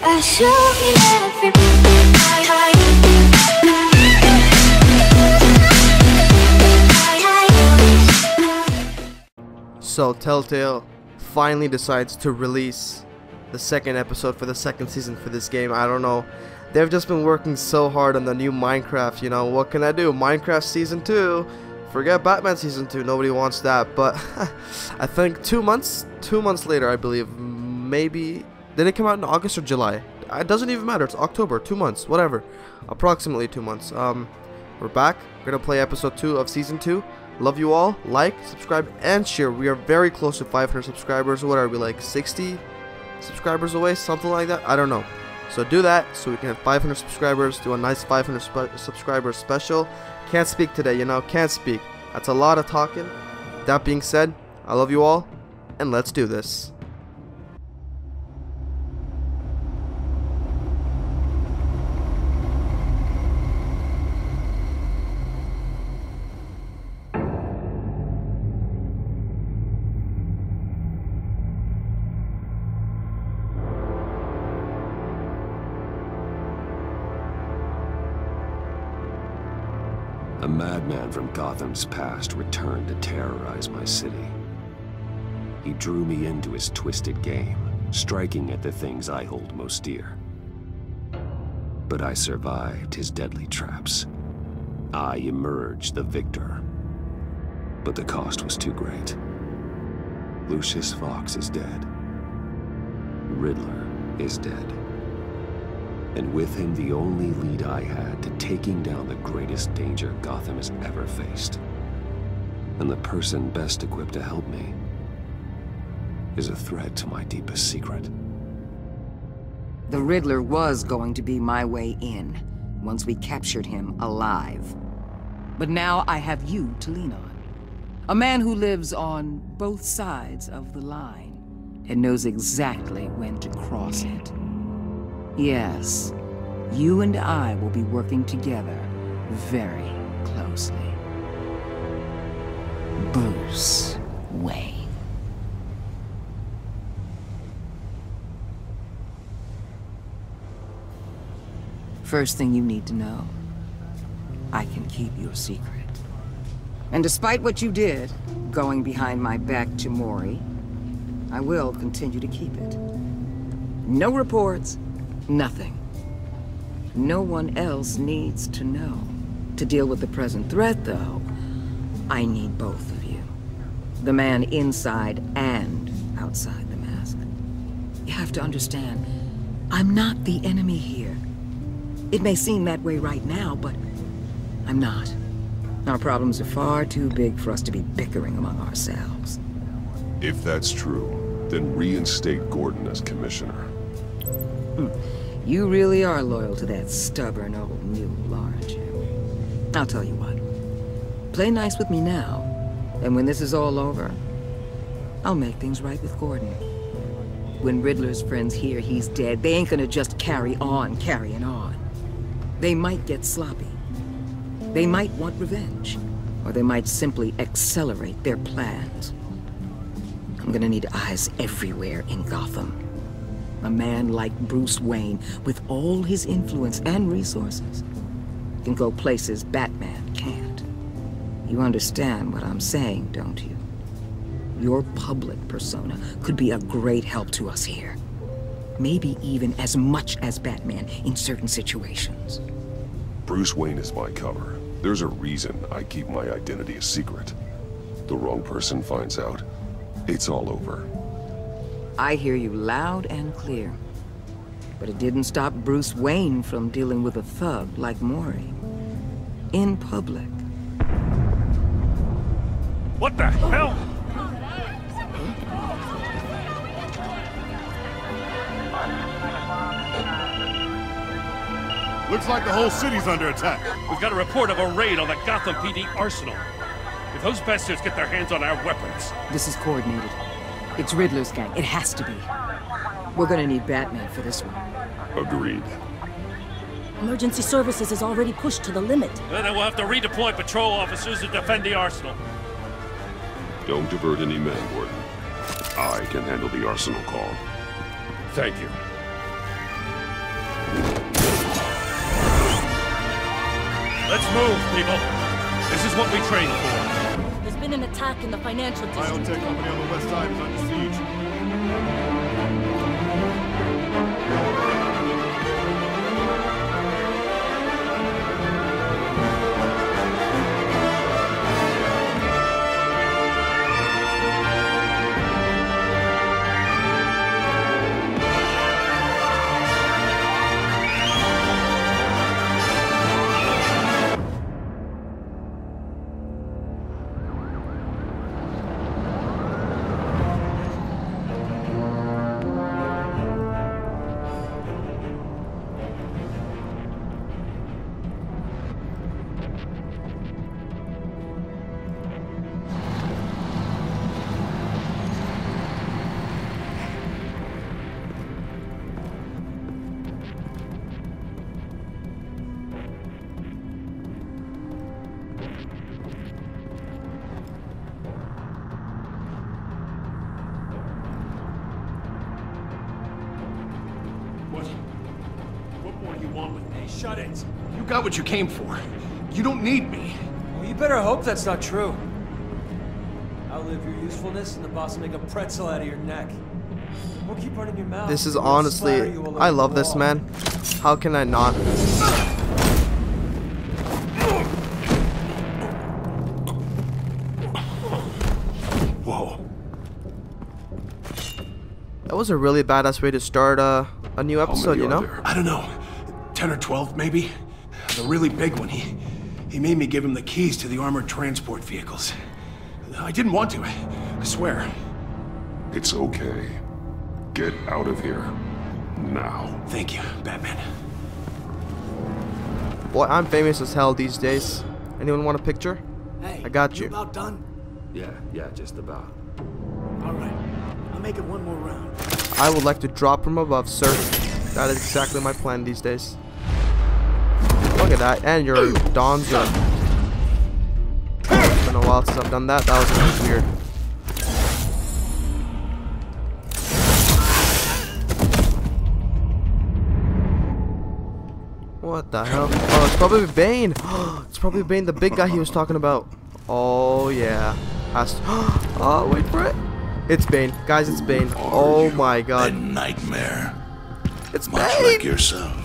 I show you everything. So Telltale finally decides to release the second episode for the second season for this game. I don't know. They've just been working so hard on the new Minecraft, you know. What can I do? Minecraft Season 2. Forget Batman Season 2. Nobody wants that. But I think 2 months later, I believe. Maybe. Did it come out in August or July? It doesn't even matter. It's October. 2 months. Whatever. Approximately 2 months. We're back. We're going to play episode 2 of Season 2. Love you all. Like, subscribe, and share. We are very close to 500 subscribers. What are we, like 60 subscribers away? Something like that? I don't know. So do that so we can have 500 subscribers. Do a nice 500 subscribers special. Can't speak today, you know. Can't speak. That's a lot of talking. That being said, I love you all. And let's do this. A madman from Gotham's past returned to terrorize my city. He drew me into his twisted game, striking at the things I hold most dear. But I survived his deadly traps. I emerged the victor. But the cost was too great. Lucius Fox is dead. Riddler is dead. And with him the only lead I had to taking down the greatest danger Gotham has ever faced. And the person best equipped to help me is a threat to my deepest secret. The Riddler was going to be my way in, once we captured him alive. But now I have you to lean on. A man who lives on both sides of the line, and knows exactly when to cross it. Yes, you and I will be working together very closely. Bruce Wayne. First thing you need to know, I can keep your secret. And despite what you did, going behind my back to Mori, I will continue to keep it. No reports. Nothing. No one else needs to know. To deal with the present threat, though, I need both of you. The man inside and outside the mask. You have to understand, I'm not the enemy here. It may seem that way right now, but I'm not. Our problems are far too big for us to be bickering among ourselves. If that's true, then reinstate Gordon as commissioner. You really are loyal to that stubborn old mule, aren't you? I'll tell you what. Play nice with me now, and when this is all over, I'll make things right with Gordon. When Riddler's friends hear he's dead, they ain't gonna just carry on carrying on. They might get sloppy. They might want revenge, or they might simply accelerate their plans. I'm gonna need eyes everywhere in Gotham. A man like Bruce Wayne, with all his influence and resources, can go places Batman can't. You understand what I'm saying, don't you? Your public persona could be a great help to us here. Maybe even as much as Batman in certain situations. Bruce Wayne is my cover. There's a reason I keep my identity a secret. The wrong person finds out, it's all over. I hear you loud and clear. But it didn't stop Bruce Wayne from dealing with a thug like Mori. In public. What the hell? Looks like the whole city's under attack. We've got a report of a raid on the Gotham PD arsenal. If those bastards get their hands on our weapons... This is coordinated. It's Riddler's gang. It has to be. We're gonna need Batman for this one. Agreed. Emergency services is already pushed to the limit. Then we'll have to redeploy patrol officers to defend the arsenal. Don't divert any men, Gordon. I can handle the arsenal call. Thank you. Let's move, people. This is what we train for. There's been an attack in the financial district. Biotech company on the west side is under siege. What more do you want with me? Shut it. You got what you came for. You don't need me. Well, you better hope that's not true. Outlive your usefulness and the boss will make a pretzel out of your neck. Don't keep running your mouth. This is honestly, I love this, man. How can I not? Whoa. That was a really badass way to start a new episode, you know? I don't know. 10 or 12, maybe? The really big one, he made me give him the keys to the armored transport vehicles. I didn't want to, I swear. It's okay. Get out of here. Now. Thank you, Batman. Boy, I'm famous as hell these days. Anyone want a picture? Hey, I got you. About done? Yeah, just about. All right. I'll make it one more round. I would like to drop from above, sir. That is exactly my plan these days. Look at that, and your Donzo. It's been a while since I've done that. That was kind of weird. What the hell? Oh, it's probably Bane. It's probably Bane, the big guy he was talking about. Oh yeah. Has to. Oh, wait for it. It's Bane, guys. It's Bane. Oh my God. A nightmare. It's Much Bane. like yourself.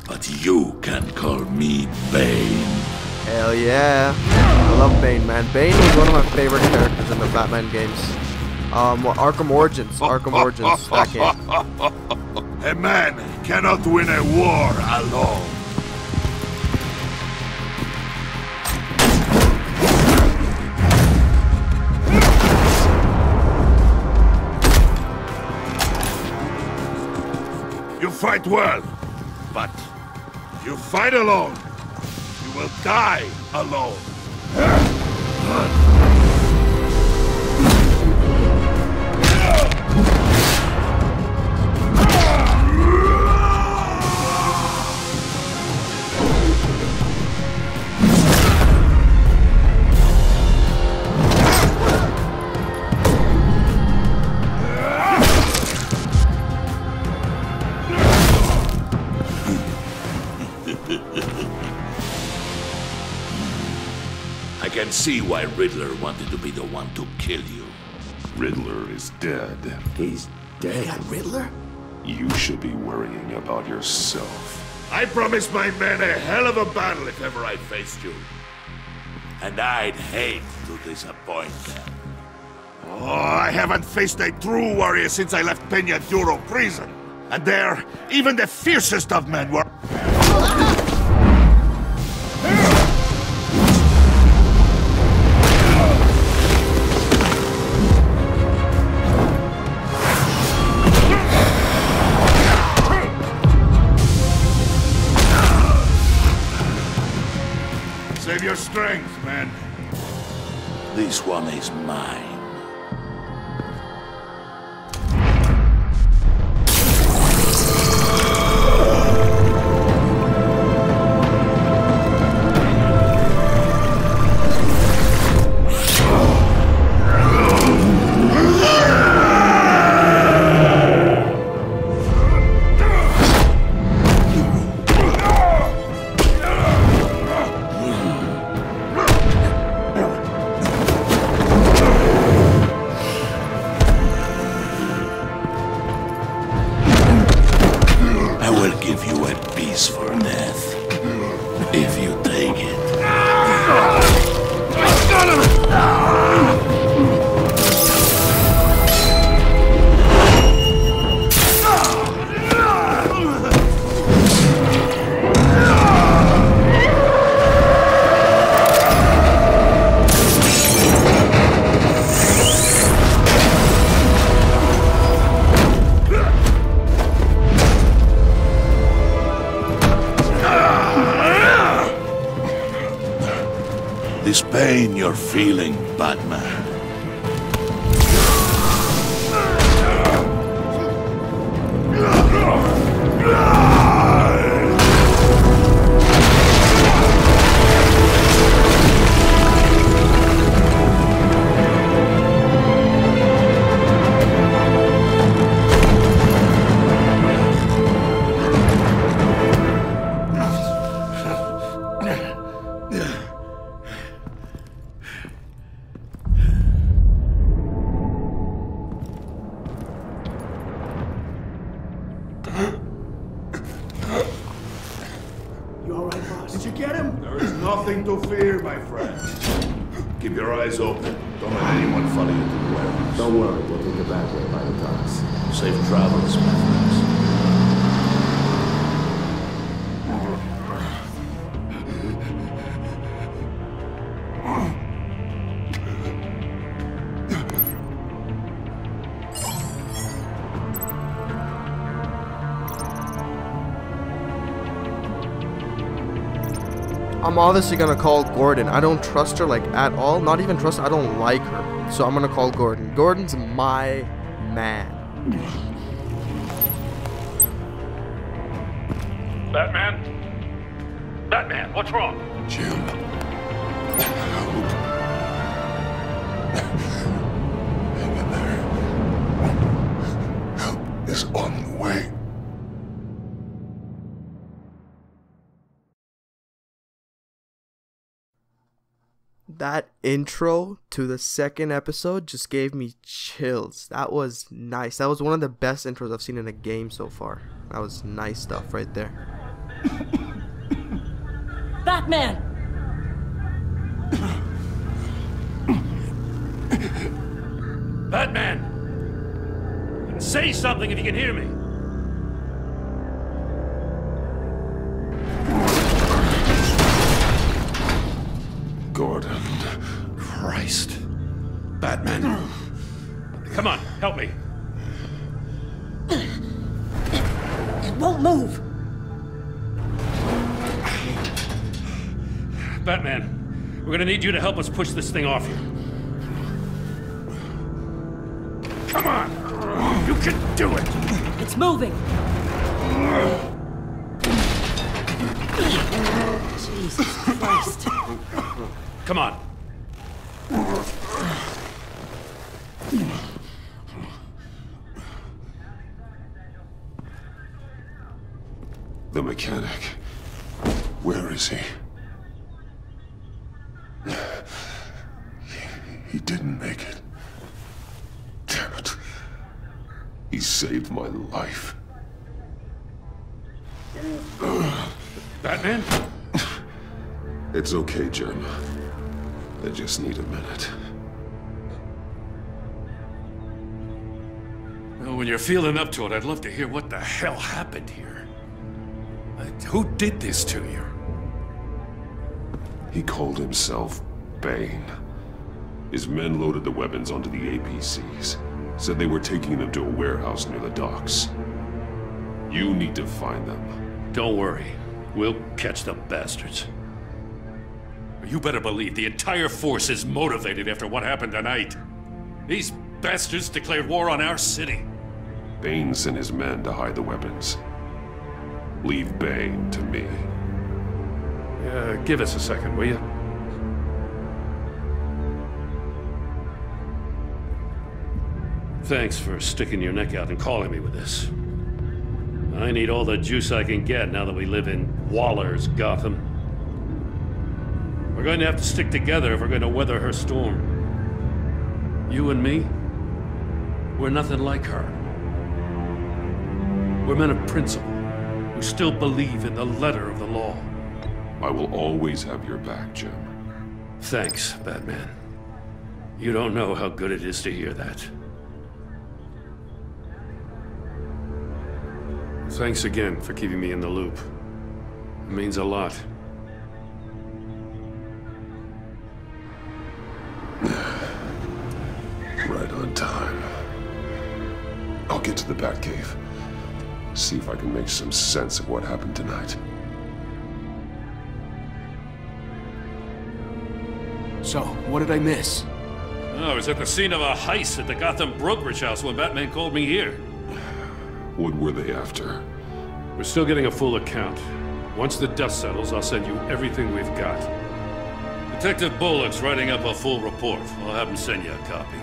But you can call me Bane. Hell yeah. I love Bane, man. Bane was one of my favorite characters in the Batman games. Well, Arkham Origins. Arkham Origins, that game. A man cannot win a war alone. You fight well, but you fight alone. You will die alone. I can see why Riddler wanted to be the one to kill you. Riddler is dead. He's dead. Riddler? You should be worrying about yourself. I promised my men a hell of a battle if ever I faced you. And I'd hate to disappoint them. Oh, I haven't faced a true warrior since I left Peña Duro prison. And there, even the fiercest of men were... Save your strength, man. This one is mine. will give you a peaceful death. If you take it. This pain you're feeling, Batman. You alright, boss? Did you get him? There is nothing to fear, my friend. Keep your eyes open. Don't let anyone follow you to the warehouse. Don't worry, we'll take it back there by the docks. Safe travels, my friends. I'm obviously gonna call Gordon. I don't trust her like at all. Not even trust her. I don't like her. So I'm gonna call Gordon. Gordon's my man. Batman? Batman, what's wrong? Jim. Hang in there. Help is on the way. That intro to the second episode just gave me chills. That was nice. That was one of the best intros I've seen in a game so far. That was nice stuff right there. Batman! Batman! Say something if you can hear me. Gordon. Christ. Batman. Come on, help me. It won't move! Batman, we're gonna need you to help us push this thing off you. Come on! You can do it! It's moving! Jesus Christ. Come on. The mechanic. Where is he? He didn't make it. Damn it. He saved my life. Batman? It's okay, Jim. I just need a minute. Well, when you're feeling up to it, I'd love to hear what the hell happened here. Who did this to you? He called himself Bane. His men loaded the weapons onto the APCs. Said they were taking them to a warehouse near the docks. You need to find them. Don't worry. We'll catch the bastards. You better believe the entire force is motivated after what happened tonight. These bastards declared war on our city. Bane sent his men to hide the weapons. Leave Bane to me. Give us a second, will you? Thanks for sticking your neck out and calling me with this. I need all the juice I can get now that we live in Waller's Gotham. We're going to have to stick together if we're going to weather her storm. You and me, we're nothing like her. We're men of principle. who still believe in the letter of the law. I will always have your back, Jim. Thanks, Batman. You don't know how good it is to hear that. Thanks again for keeping me in the loop. It means a lot. Right on time. I'll get to the Batcave. See if I can make some sense of what happened tonight. So, what did I miss? I was at the scene of a heist at the Gotham brokerage house when Batman called me here. What were they after? We're still getting a full account. Once the dust settles, I'll send you everything we've got. Detective Bullock's writing up a full report. I'll have him send you a copy.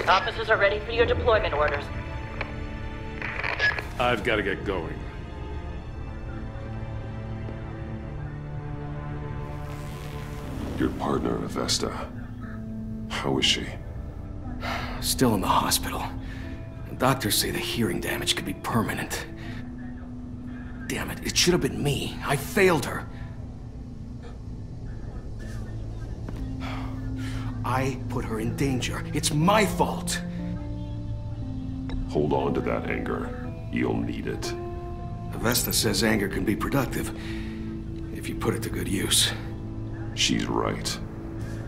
Officers are ready for your deployment orders. I've got to get going. Your partner, Avesta. How is she? Still in the hospital. Doctors say the hearing damage could be permanent. Damn it, it should have been me. I failed her. I put her in danger. It's my fault. Hold on to that anger. You'll need it. Avesta says anger can be productive, if you put it to good use. She's right.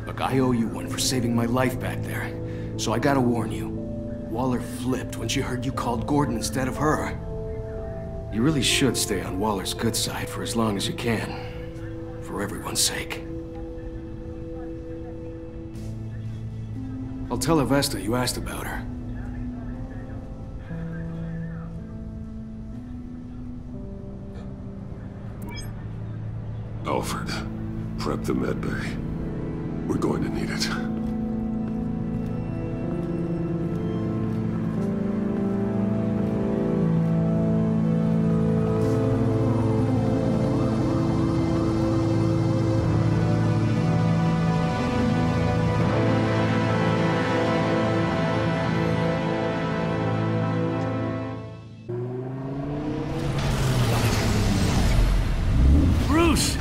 Look, I owe you one for saving my life back there. So I gotta warn you. Waller flipped when she heard you called Gordon instead of her. You really should stay on Waller's good side for as long as you can. For everyone's sake. I'll tell Avesta you asked about her. Alfred, prep the medbay. We're going to need it. Bruce!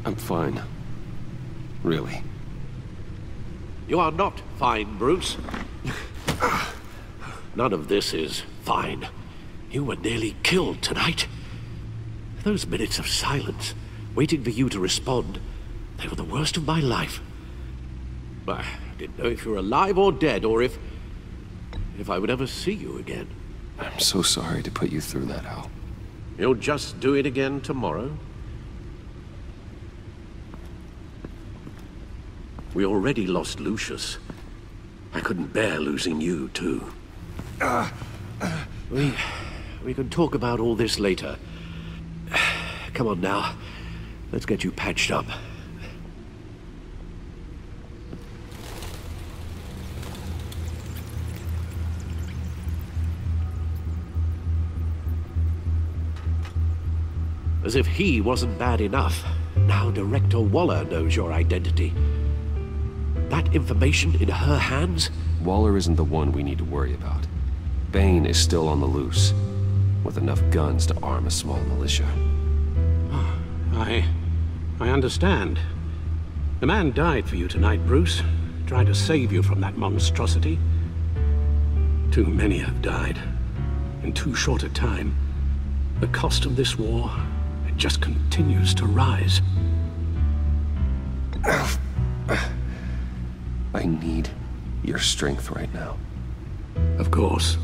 I'm fine. Really. You are not fine, Bruce. None of this is fine. You were nearly killed tonight. Those minutes of silence, waiting for you to respond, they were the worst of my life. I didn't know if you were alive or dead, or if I would ever see you again. I'm so sorry to put you through that, Al. You'll just do it again tomorrow? We already lost Lucius. I couldn't bear losing you, too. We can talk about all this later. Come on now. Let's get you patched up. As if he wasn't bad enough, now Director Waller knows your identity. That information in her hands? Waller isn't the one we need to worry about. Bane is still on the loose, with enough guns to arm a small militia. I understand. The man died for you tonight, Bruce. Tried to save you from that monstrosity. Too many have died. In too short a time. The cost of this war, it just continues to rise. I need your strength right now. Of course.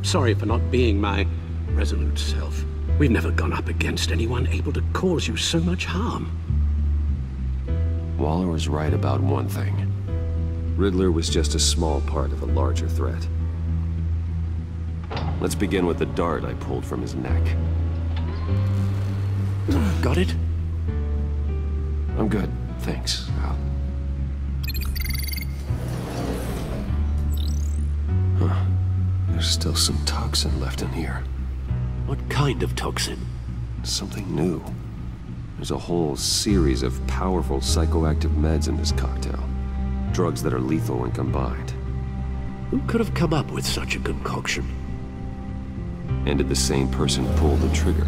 Sorry for not being my resolute self. We've never gone up against anyone able to cause you so much harm. Waller was right about one thing. Riddler was just a small part of a larger threat. Let's begin with the dart I pulled from his neck. Got it? I'm good, thanks, Al. Huh. There's still some toxin left in here. What kind of toxin? Something new. There's a whole series of powerful psychoactive meds in this cocktail. Drugs that are lethal when combined. Who could have come up with such a concoction? And did the same person pull the trigger?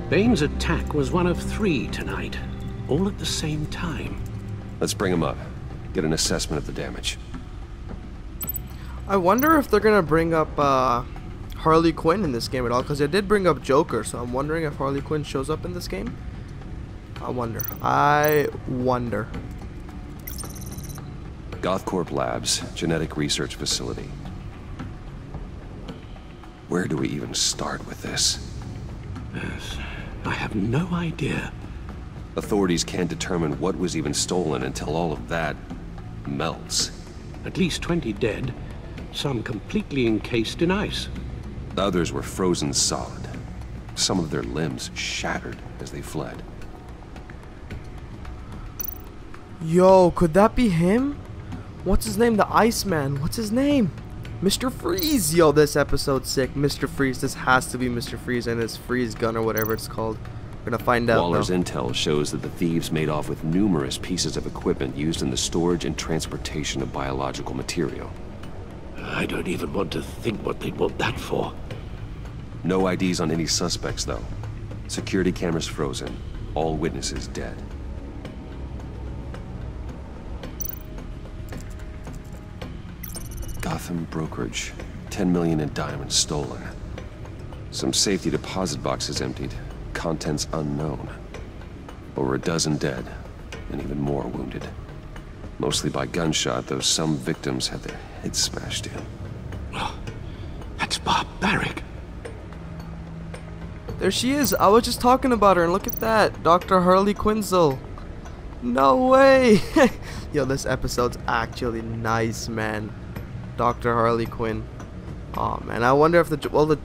Bane's attack was one of 3 tonight, all at the same time. Let's bring him up. Get an assessment of the damage. I wonder if they're gonna bring up Harley Quinn in this game at all, because they did bring up Joker, so I'm wondering if Harley Quinn shows up in this game. I wonder. GothCorp Labs, genetic research facility. Where do we even start with this? Yes, I have no idea. Authorities can't determine what was even stolen until all of that melts. At least 20 dead, some completely encased in ice. Others were frozen solid. Some of their limbs shattered as they fled. Yo, could that be him? What's his name? The Iceman. What's his name? Mr. Freeze. Yo, this episode's sick. Mr. Freeze. This has to be Mr. Freeze and his freeze gun or whatever it's called. We're gonna find out. Waller's though. intel shows that the thieves made off with numerous pieces of equipment used in the storage and transportation of biological material. I don't even want to think what they'd want that for. No IDs on any suspects, though. Security cameras frozen. All witnesses dead. Gotham brokerage. 10 million in diamonds stolen. Some safety deposit boxes emptied. Contents unknown. Over a dozen dead, and even more wounded. Mostly by gunshot, though some victims had their heads smashed in. Oh, that's barbaric. There she is. I was just talking about her, and look at that. Dr. Harley Quinzel. No way. Yo, this episode's actually nice, man. Dr. Harley Quinn. Oh man, I wonder if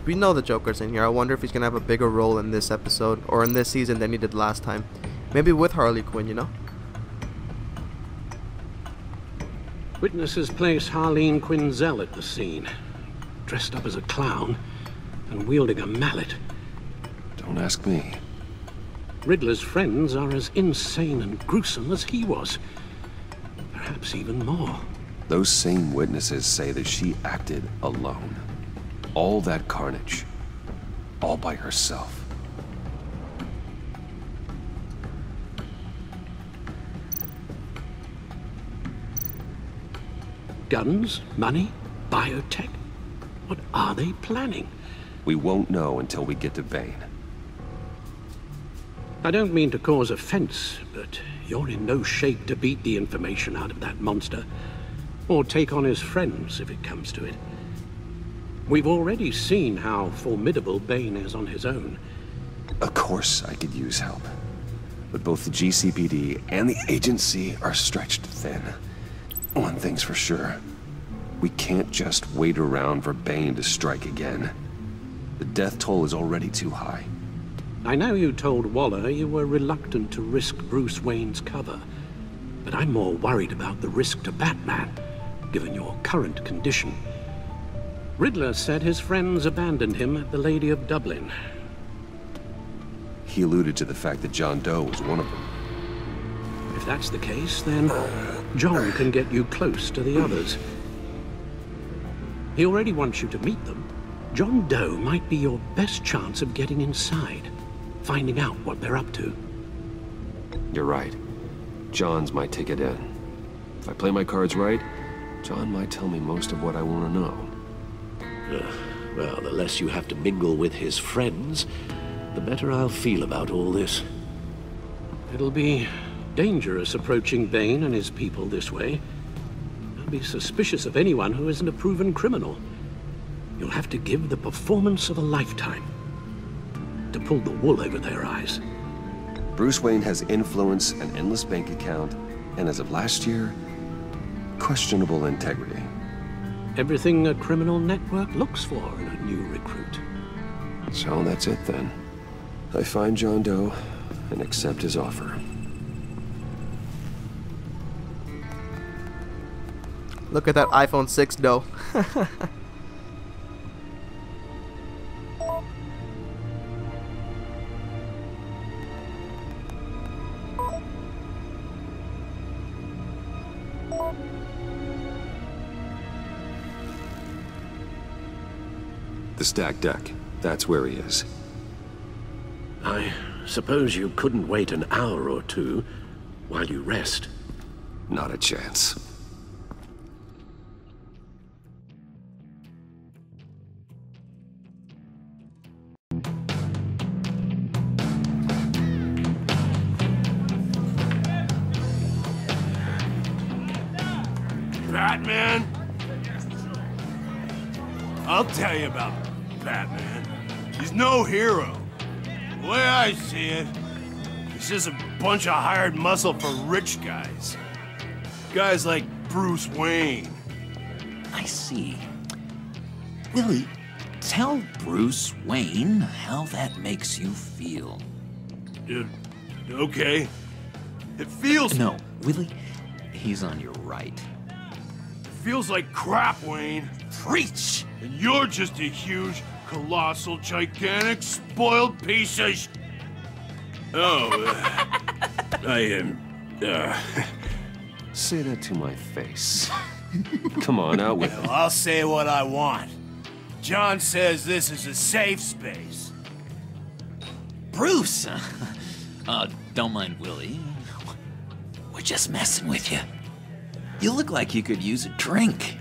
we know the Joker's in here. I wonder if he's gonna have a bigger role in this episode or in this season than he did last time. Maybe with Harley Quinn, you know? Witnesses place Harleen Quinzel at the scene, dressed up as a clown and wielding a mallet. Don't ask me. Riddler's friends are as insane and gruesome as he was. Perhaps even more. Those same witnesses say that she acted alone. All that carnage. All by herself. Guns, money, biotech. What are they planning? We won't know until we get to Bane. I don't mean to cause offense, but you're in no shape to beat the information out of that monster. Or take on his friends, if it comes to it. We've already seen how formidable Bane is on his own. Of course I could use help. But both the GCPD and the agency are stretched thin. One thing's for sure. We can't just wait around for Bane to strike again. The death toll is already too high. I know you told Waller you were reluctant to risk Bruce Wayne's cover. But I'm more worried about the risk to Batman, given your current condition. Riddler said his friends abandoned him at the Lady of Dublin. He alluded to the fact that John Doe was one of them. If that's the case, then John can get you close to the others. He already wants you to meet them. John Doe might be your best chance of getting inside, finding out what they're up to. You're right. John's my ticket in. If I play my cards right, John might tell me most of what I want to know. Well, the less you have to mingle with his friends, the better I'll feel about all this. It'll be dangerous approaching Bane and his people this way. I'll be suspicious of anyone who isn't a proven criminal. You'll have to give the performance of a lifetime to pull the wool over their eyes. Bruce Wayne has influence, an endless bank account, and as of last year, questionable integrity. Everything a criminal network looks for in a new recruit. So that's it then. I find John Doe and accept his offer. Look at that iPhone 6 Doe. The stacked deck. That's where he is. I suppose you couldn't wait an hour or two while you rest? Not a chance. Batman? I'll tell you about Batman. He's no hero. The way I see it, he's just a bunch of hired muscle for rich guys. Guys like Bruce Wayne. I see. Willie, tell Bruce Wayne how that makes you feel. Okay. It feels... No, Willie, he's on your right. Feels like crap, Wayne. Preach! And you're just a huge, colossal, gigantic, spoiled piece of I am, Say that to my face. Come on, out with it. Well, I'll say what I want. John says this is a safe space. Bruce! Don't mind Willie. We're just messing with you. You look like you could use a drink.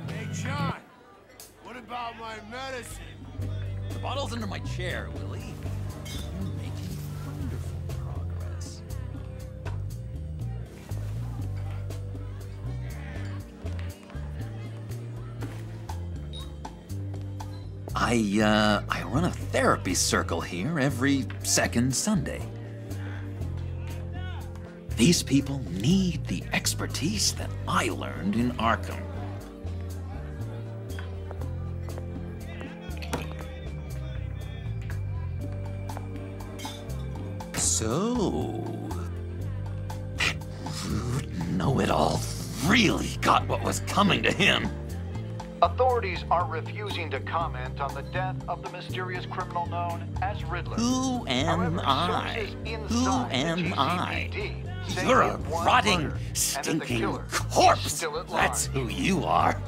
Hey, John. What about my medicine? The bottle's under my chair, Willie. You're making wonderful progress. I run a therapy circle here every second Sunday. These people need the expertise that I learned in Arkham. So, that rude know-it-all really got what was coming to him. Authorities are refusing to comment on the death of the mysterious criminal known as Riddler. Who am I? Who am I? You're a rotting, stinking corpse. That's who you are.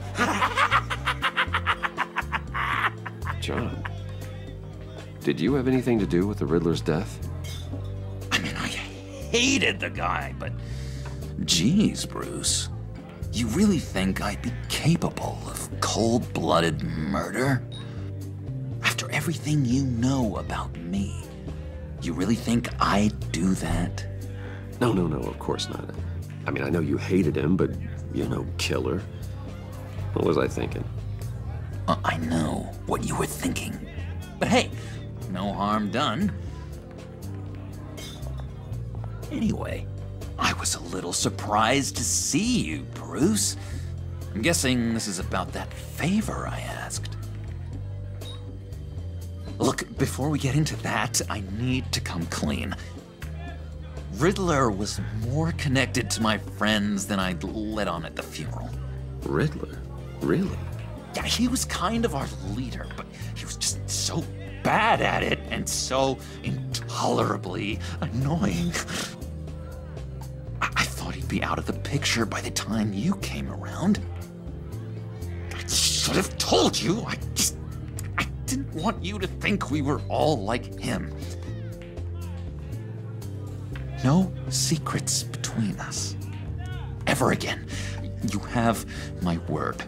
John, did you have anything to do with the Riddler's death? I mean, I hated the guy, but geez, Bruce. You really think I'd be capable of cold-blooded murder? After everything you know about me, you really think I'd do that? No, of course not. I mean, I know you hated him, but you're no killer. What was I thinking? I know what you were thinking. But hey, no harm done. Anyway, I was a little surprised to see you, Bruce. I'm guessing this is about that favor I asked. Look, before we get into that, I need to come clean. Riddler was more connected to my friends than I'd let on at the funeral. Riddler? Really? Yeah, he was kind of our leader, but he was just so bad at it and so intolerably annoying. I thought he'd be out of the picture by the time you came around. I should have told you. I didn't want you to think we were all like him. No secrets between us. Ever again. You have my word.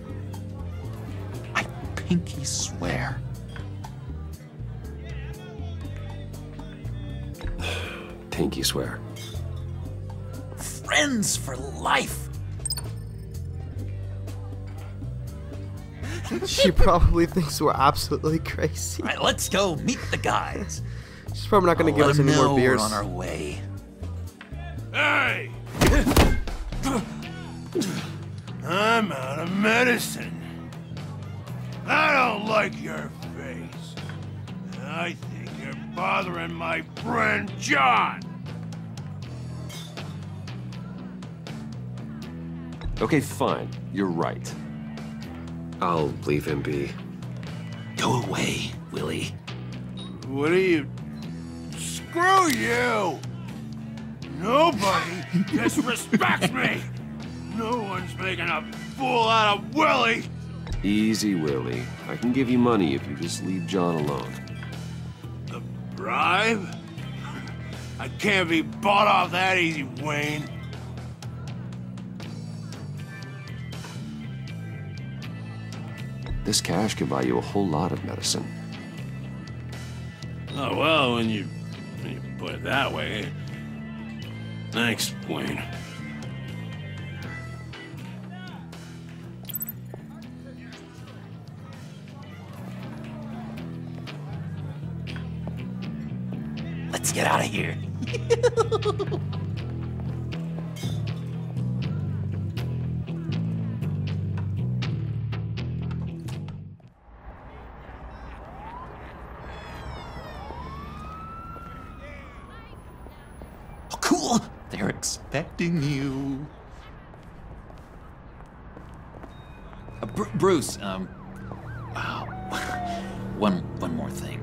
I pinky swear. Pinky swear. Friends for life. She probably thinks we're absolutely crazy. All right, let's go meet the guys. She's probably not going to give us any more beers. We're on our way. Hey! I'm out of medicine. I don't like your face. I think you're bothering my friend John. Okay, fine. You're right. I'll leave him be. Go away, Willie. What are you Screw you! Nobody disrespects me! No one's making a fool out of Willie! Easy, Willie. I can give you money if you just leave John alone. The bribe? I can't be bought off that easy, Wayne. This cash could buy you a whole lot of medicine. Oh, well, when you put it that way. Thanks, Wayne. Let's get out of here. Oh, cool. They're expecting you. Bruce, wow. One more thing.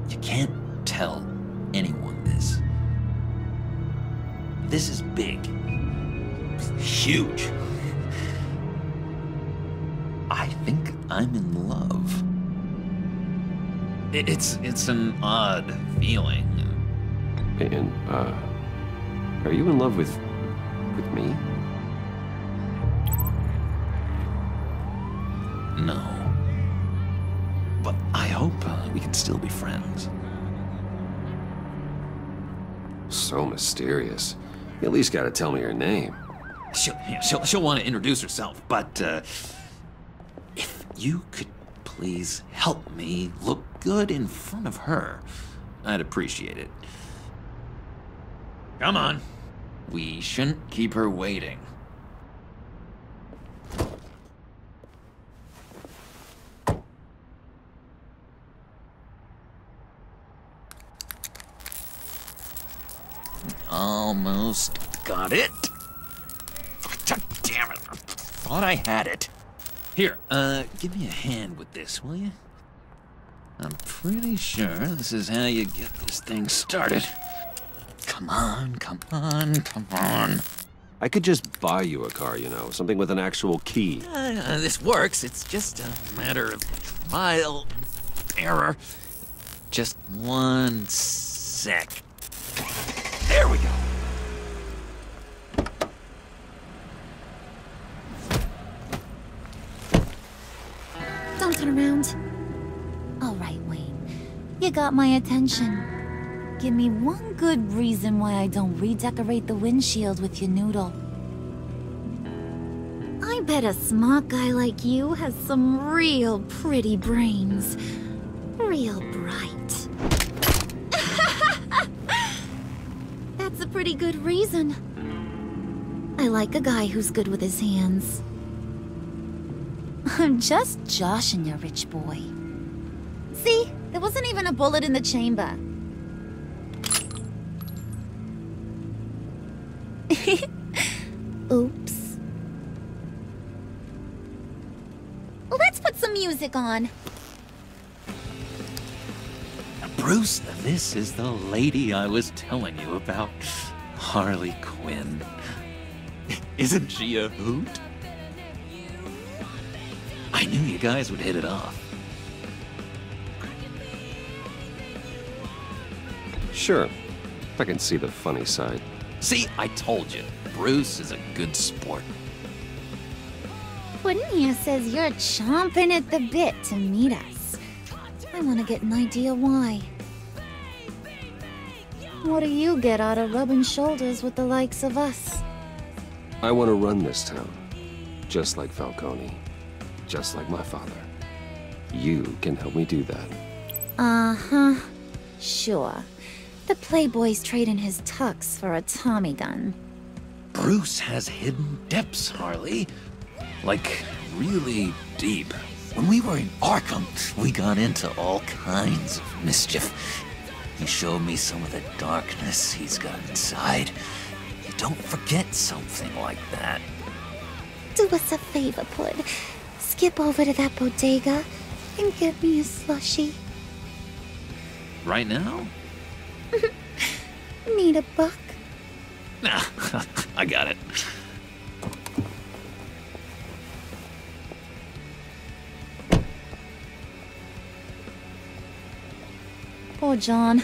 You can't tell anyone this. This is big. Huge. I think I'm in love. It's an odd feeling. And, are you in love with me? No. But I hope we can still be friends. So mysterious. You at least gotta tell me her name. She'll want to introduce herself, but if you could please help me look good in front of her, I'd appreciate it. Come on. We shouldn't keep her waiting. Almost got it. God damn it. I thought I had it. Here, give me a hand with this, will you? I'm pretty sure this is how you get this thing started. Come on, come on, come on. I could just buy you a car, you know, something with an actual key. This works. It's just a matter of trial and error. Just one sec. There we go. Don't turn around. All right, Wayne. You got my attention. Give me one good reason why I don't redecorate the windshield with your noodle. I bet a smart guy like you has some real pretty brains. Real bright. That's a pretty good reason. I like a guy who's good with his hands. I'm just joshing you, rich boy. See? There wasn't even a bullet in the chamber. Oops. Let's put some music on. Bruce, this is the lady I was telling you about. Harley Quinn. Isn't she a hoot? I knew you guys would hit it off. Sure. I can see the funny side. See, I told you. Bruce is a good sport. Puddin' here says you're chomping at the bit to meet us. I want to get an idea why. What do you get out of rubbing shoulders with the likes of us? I want to run this town. Just like Falcone. Just like my father. You can help me do that. Uh-huh. Sure. The Playboy's trading his tux for a Tommy gun. Bruce has hidden depths, Harley. Like, really deep. When we were in Arkham, we got into all kinds of mischief. He showed me some of the darkness he's got inside. You don't forget something like that. Do us a favor, Pud. Skip over to that bodega and get me a slushie. Right now? Need a buck? Nah, I got it. Poor John.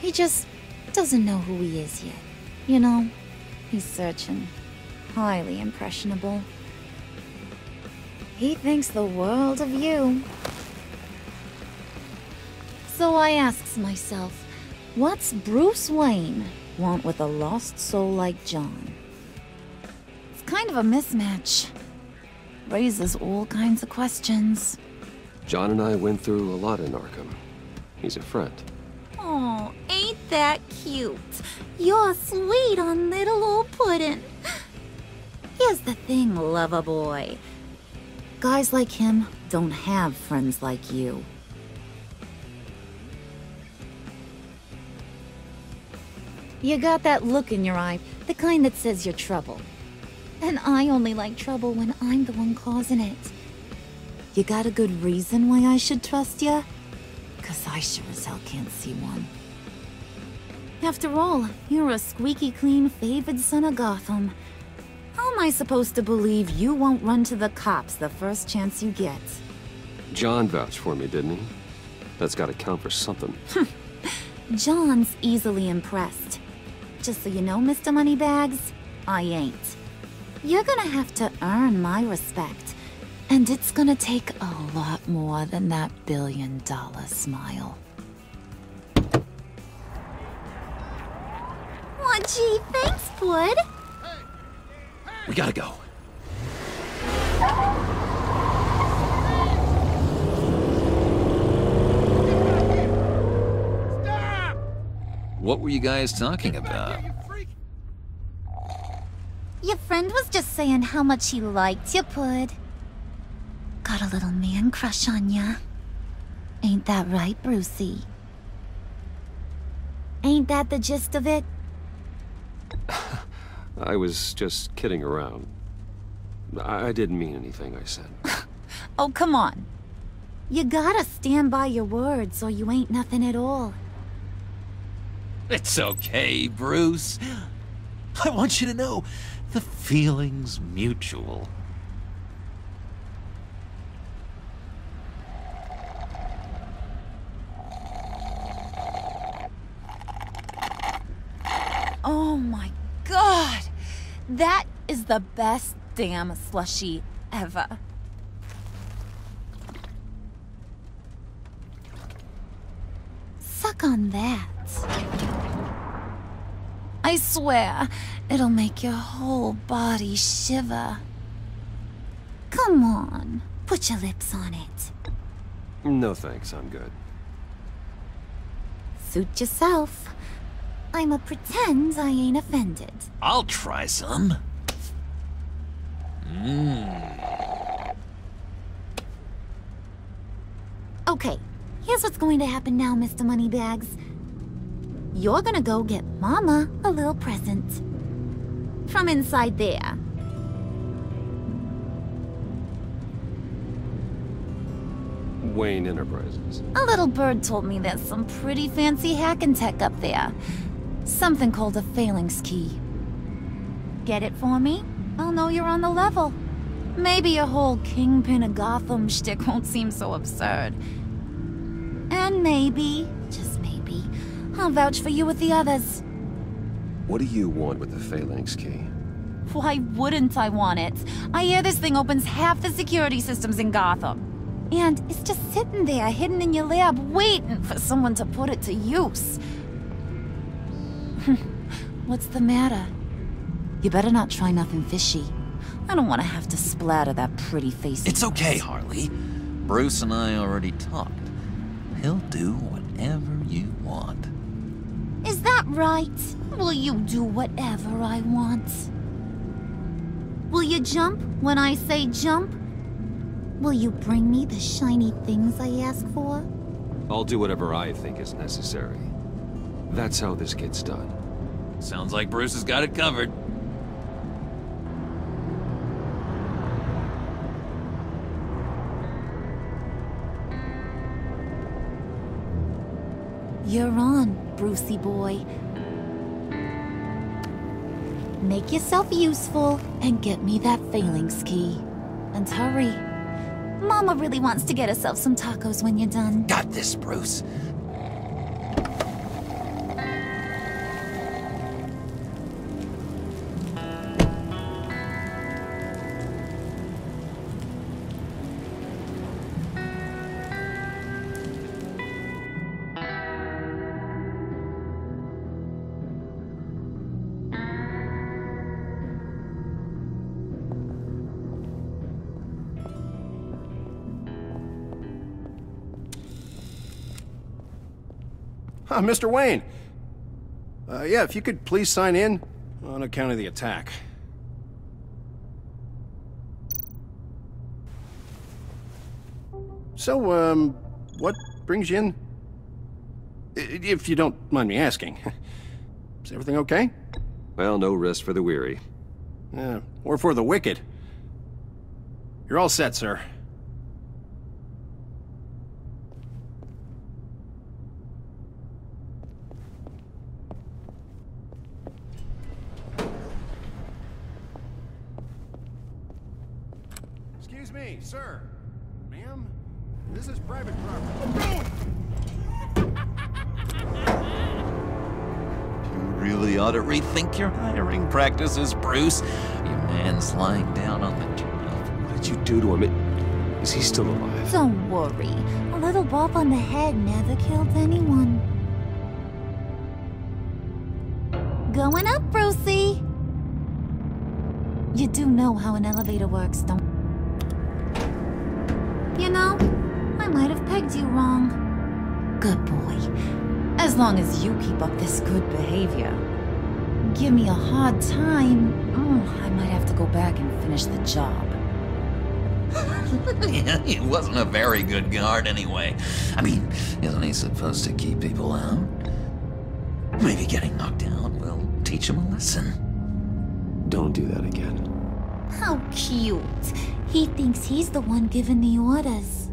He just doesn't know who he is yet. You know, he's searching. Highly impressionable. He thinks the world of you. So I asks myself, what's Bruce Wayne want with a lost soul like John? It's kind of a mismatch. Raises all kinds of questions. John and I went through a lot in Arkham. He's a friend. Oh, ain't that cute? You're sweet on little old puddin'. Here's the thing, lover boy. Guys like him don't have friends like you. You got that look in your eye, the kind that says you're trouble. And I only like trouble when I'm the one causing it. You got a good reason why I should trust you? 'Cause I sure as hell can't see one. After all, you're a squeaky clean favored son of Gotham. How am I supposed to believe you won't run to the cops the first chance you get? John vouched for me, didn't he? That's gotta count for something. John's easily impressed. Just so you know, Mr. Moneybags, I ain't. You're gonna have to earn my respect. And it's gonna take a lot more than that billion-dollar smile. Aw, gee, thanks, Bud. We gotta go. What were you guys talking about? Your friend was just saying how much he liked you, Pud. Got a little man crush on ya. Ain't that right, Brucey? Ain't that the gist of it? I was just kidding around. I didn't mean anything I said. Oh, come on. You gotta stand by your words or you ain't nothing at all. It's okay, Bruce. I want you to know the feeling's mutual. Oh my god! That is the best damn slushie ever. Suck on that. I swear, it'll make your whole body shiver. Come on, put your lips on it. No thanks, I'm good. Suit yourself. I'ma pretend I ain't offended. I'll try some. Okay, here's what's going to happen now, Mr. Moneybags. You're gonna go get Mama a little present. From inside there. Wayne Enterprises. A little bird told me there's some pretty fancy hacking tech up there. Something called a phalanx key. Get it for me? I'll know you're on the level. Maybe your whole Kingpin of Gotham shtick won't seem so absurd. And maybe, just maybe, I'll vouch for you with the others. What do you want with the phalanx key? Why wouldn't I want it? I hear this thing opens half the security systems in Gotham. And it's just sitting there, hidden in your lab, waiting for someone to put it to use. What's the matter? You better not try nothing fishy. I don't want to have to splatter that pretty face. It's okay, Harley. Bruce and I already talked. He'll do whatever you want. Is that right? Will you do whatever I want? Will you jump when I say jump? Will you bring me the shiny things I ask for? I'll do whatever I think is necessary. That's how this gets done. Sounds like Bruce has got it covered. You're on, Brucey boy. Make yourself useful and get me that phalanx key. And hurry. Mama really wants to get herself some tacos when you're done. Got this, Bruce. Mr. Wayne. Yeah, if you could please sign in on account of the attack. So, what brings you in? If you don't mind me asking. Is everything okay? Well, no rest for the weary. Or for the wicked. You're all set, sir. Excuse me, sir. Ma'am? This is private property. You really ought to rethink your hiring practices, Bruce. Your man's lying down on the job. What did you do to him? Is he still alive? Don't worry. A little bump on the head never killed anyone. Going up, Brucey! You do know how an elevator works, don't you? Know, I might have pegged you wrong. Good boy. As long as you keep up this good behavior. Give me a hard time, I might have to go back and finish the job. Yeah, he wasn't a very good guard anyway. I mean, isn't he supposed to keep people out? Maybe getting knocked out will teach him a lesson. Don't do that again. How cute. He thinks he's the one giving the orders.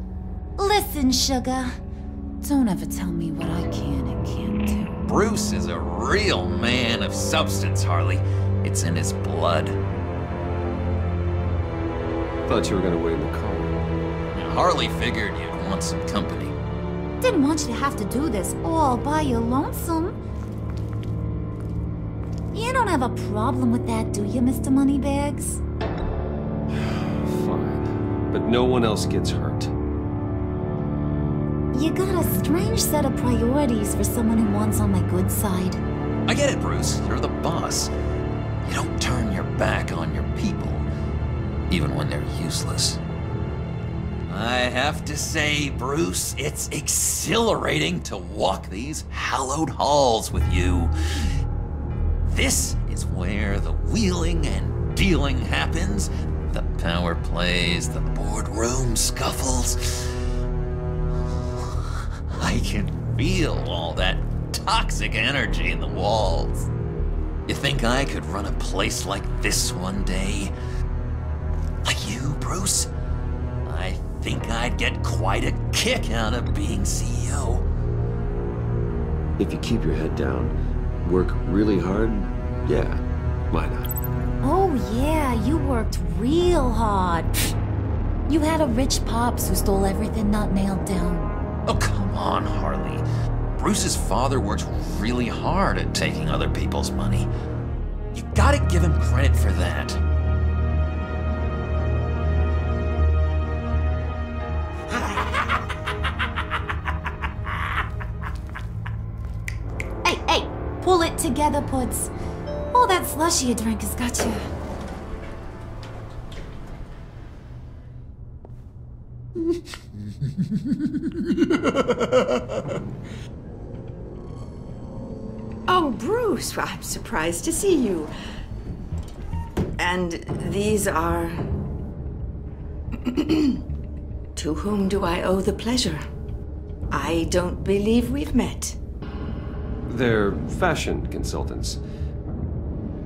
Listen, sugar. Don't ever tell me what I can and can't do. Bruce is a real man of substance, Harley. It's in his blood. Thought you were gonna wait in the car. Harley figured you'd want some company. Didn't want you to have to do this all by your lonesome. You don't have a problem with that, do you, Mr. Moneybags? Fine. But no one else gets hurt. You got a strange set of priorities for someone who wants on my good side. I get it, Bruce. You're the boss. You don't turn your back on your people, even when they're useless. I have to say, Bruce, it's exhilarating to walk these hallowed halls with you. This is where the wheeling and dealing happens, the power plays, the boardroom scuffles. I can feel all that toxic energy in the walls. You think I could run a place like this one day? Like you, Bruce? I think I'd get quite a kick out of being CEO. If you keep your head down, work really hard, yeah, why not? Oh yeah, you worked real hard. You had a rich pops who stole everything not nailed down. Oh, come on, Harley. Bruce's father worked really hard at taking other people's money. You gotta give him credit for that. Hey, pull it together, Puds. All that slushy you drank has got you. Oh, Bruce, I'm surprised to see you. And these are... To whom do I owe the pleasure? I don't believe we've met. They're fashion consultants.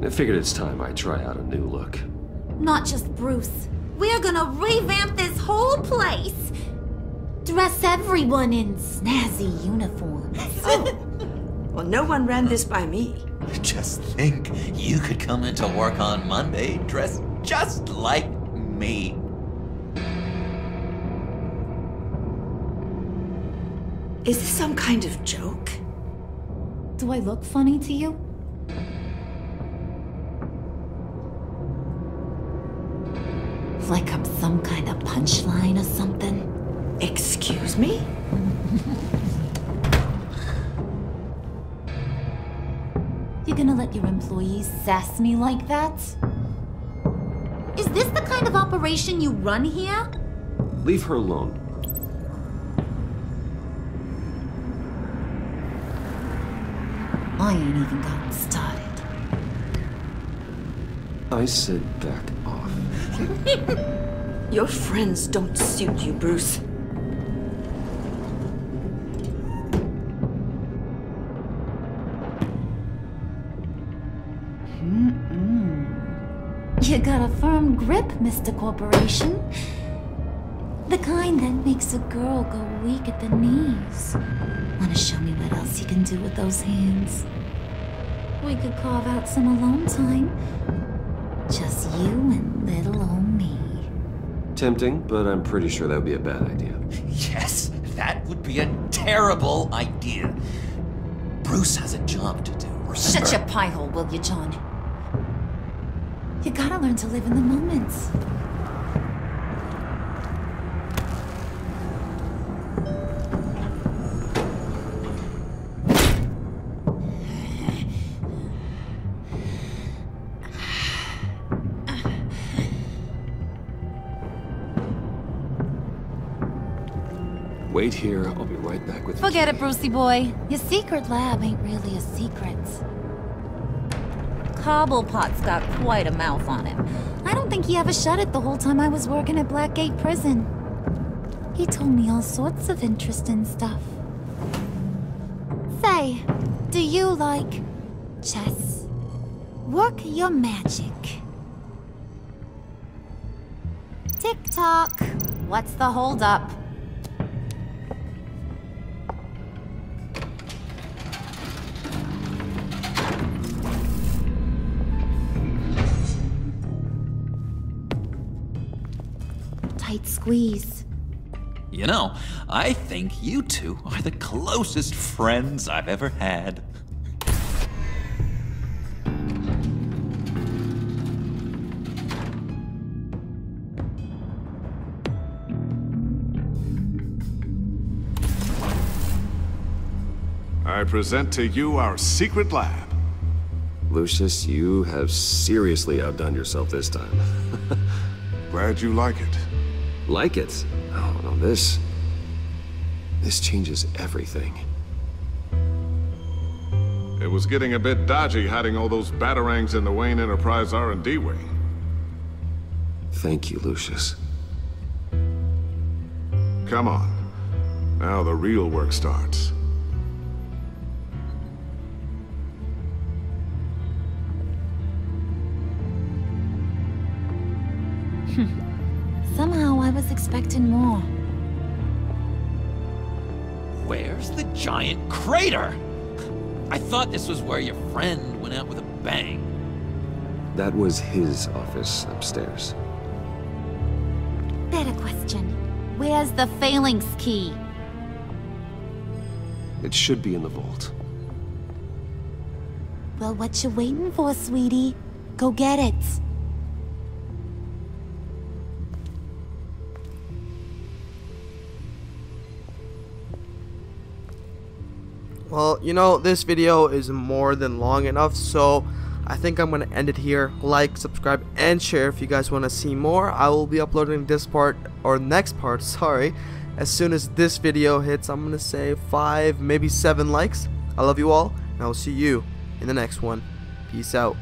I figured it's time I try out a new look. Not just Bruce. We're gonna revamp this whole place. Dress everyone in snazzy uniforms. Well, no one ran this by me. Just think, you could come into work on Monday dressed just like me. Is this some kind of joke? Do I look funny to you? Like I'm some kind of punchline or something? Excuse me? You gonna let your employees sass me like that? Is this the kind of operation you run here? Leave her alone. I ain't even gotten started. I said back off. Your friends don't suit you, Bruce. You got a firm grip, Mr. Corporation. The kind that makes a girl go weak at the knees. Wanna show me what else you can do with those hands? We could carve out some alone time. Just you and little old me. Tempting, but I'm pretty sure that would be a bad idea. Yes, that would be a terrible idea. Bruce has a job to do. Remember? Shut your pie hole, will you, John? You gotta learn to live in the moment. Wait here, I'll be right back with you. Forget it, Brucey boy. Your secret lab ain't really a secret. Cobblepot's got quite a mouth on him. I don't think he ever shut it the whole time I was working at Blackgate Prison. He told me all sorts of interesting stuff. Say, do you like chess? Work your magic. Tick-tock. What's the holdup? Tight squeeze. You know, I think you two are the closest friends I've ever had. I present to you our secret lab. Lucius, you have seriously outdone yourself this time. Glad you like it. Like it? Oh, no, this changes everything. It was getting a bit dodgy hiding all those batarangs in the Wayne Enterprise R&D wing. Thank you, Lucius. Come on. Now the real work starts. Somehow I was expecting more. Where's the giant crater? I thought this was where your friend went out with a bang. That was his office upstairs. Better question. Where's the phalanx key? It should be in the vault. Well, what you waiting for, sweetie? Go get it. Well, you know, this video is more than long enough, so I think I'm going to end it here. Like, subscribe, and share if you guys want to see more. I will be uploading this part, or next part, sorry, as soon as this video hits. I'm going to say 5, maybe 7 likes. I love you all, and I will see you in the next one. Peace out.